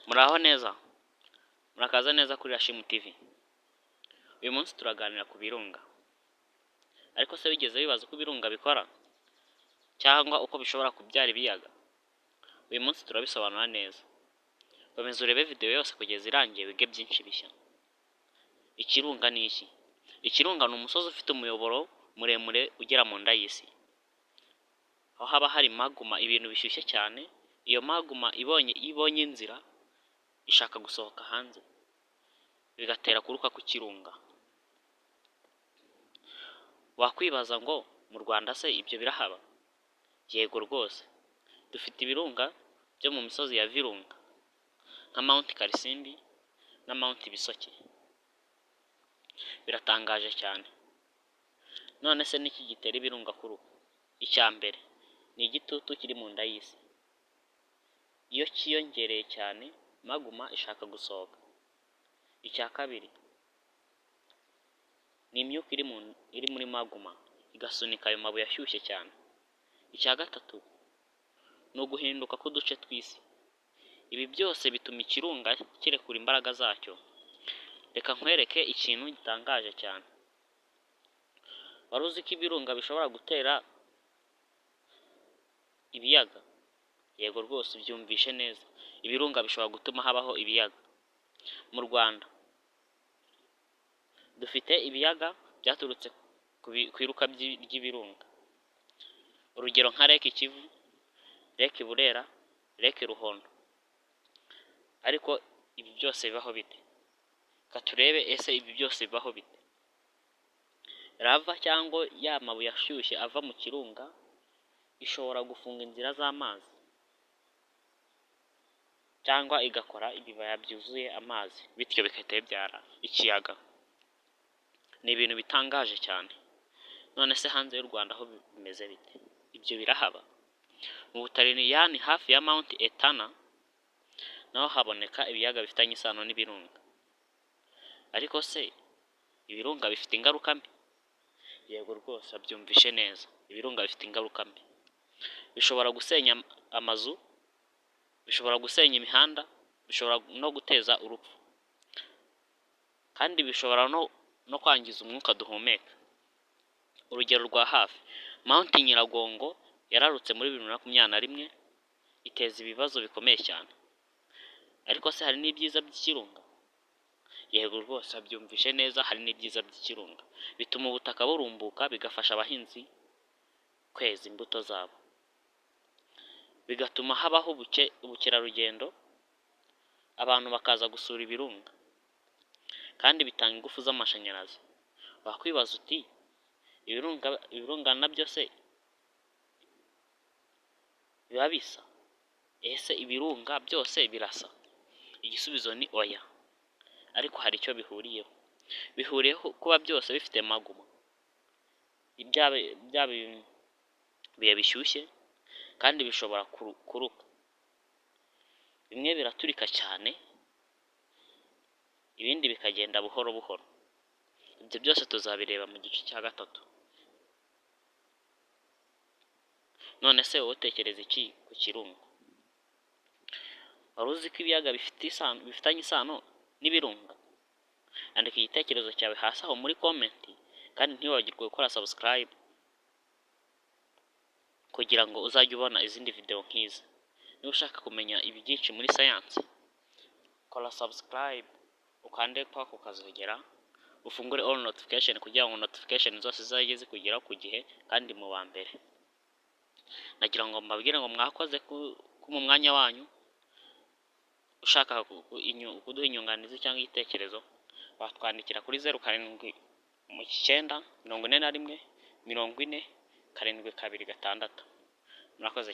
Muraho neza, murakaza neza kuri Rashimu TV. Uyu munsi turaganira ku birunga. Ariko se bigeze bibaza uko ibirunga bikora cyangwa uko bishobora kubyara ibiyaga? Uyu munsi turabisobanura neza. Komeza urebe video yose kugeza irangiye wige byinshi bishya. Ikirunga ni iki? Ikirunga ni umusozi ufite umuyoboro muremure ugera mu nda y'isi. Aho haba hari magma, ibintu bishyushye cyane. Iyo magma ibonye inzira ishaka gusohoka hanze, bigatera kuruka ku kirunga. Wakwibaza ngo mu Rwanda se ibyo birahaba? Yego rwose, dufite ibirunga byo mu misozi ya Virunga nka Mount Karisimbi na Mount Bisoke. Biratangaje cyane. None se niki gitera ibirunga kuruka? Icya mbere ni igitutu kiri mu nda y'isi. Iyo kiyongereye cyane magma ishaka gusohoka. Icya kabiri ni imyuka iri muri magma igasunika ayo mabuye ashyushye cyane. Icya gatatu ni uguhinduka k'uduce tw'isi. Ibi byose bituma ikirunga kirekura imbaraga zacyo. Reka nkwereke ikintu gitangaje cyane. Wari uzi ko ibirunga bishobora gutera ibiyaga? Yego rwose, byumvishe neza. Ibirunga bishobora gutuma habaho ibiyaga. Mu Rwanda dufite ibiyaga byaturutse ku iruka ry'ibirunga. Urugero nka Lake Kivu, Lake Burera, Lake Ruhondo. Ariko ibi byose bibaho bite? Katurebe ese ibi byose bibaho bite? Lava cyangwa ya mabuye ashyushye ava mu kirunga ishobora gufunga inzira z'amazi cyangwa igakora ibibaya byuzuye amazi, bityo bigahita bibyara ikiyaga. Ni ibintu bitangaje cyane. None se hanze y'u Rwanda aho bimeze bite? Ibyo birahaba. Mu Butaliyani hafi ya Mount Etna naho haboneka ibiyaga bifitanye isano n'ibirunga. Ariko se ibirunga bifite ingaruka mbi? Yego rwose, abyumvishe neza. Ibirunga bifite ingaruka mbi. Bishobora gusenya amazu, bishobora gusenya imihanda, bishobora no guteza urupfu. Kandi bishobora no kwangiza umwuka duhumeka. Urugero rwa hafi, Mount Nyiragongo yararutse muri 2021 iteza ibibazo bikomeye cyane. Ariko se hari n'ibyiza by'ikirunga? Yego rwose, abyumvishe neza, hari n'ibyiza by'ikirunga. Bituma ubutaka burumbuka, bigafasha abahinzi kweza imbuto zabo. Bigatuma habaho ubukerarugendo, abantu bakaza gusura ibirunga. Kandi bitanga ingufu z'amashanyarazi. Wakwibaza uti ibirunga nabyo se biba bisa? Ese ibirunga byose birasa? Igisubizo ni oya. Ariko hari icyo bihuriyeho. Bihuriyeho kuba byose bifite magma. Ibya bihe bishyushye kandi bishobora kuruka. Bimwe biraturika cyane, ibindi bikagenda buhoro buhoro. Ibyo byose tuzabireba mu gice cya gatatu. None se wowe utekereza iki ku kirunga? Wari uzi ko ibiyaga bifitanye isano n'ibirunga? Andika igitekerezo cyawe hasi aho muri comment, kandi ntiwibagirwe gukora subscribe kugira ngo uzajye ubona izindi video nk'izi. Niba ushaka kumenya ibi byinshi muri science, kora subscribe, ukande kwa kukazogera, ufungure all notification kugira ngo notification zose zizajye zikugeraho ku gihe kandi mu wa mbere. Nagira ngo mbabwire ngo mwakoze mu mwanya wanyu. Ushaka kuduha inyunganizi cyangwa igitekerezo, watwandikira kuri 07 941 40 72. Murakoze.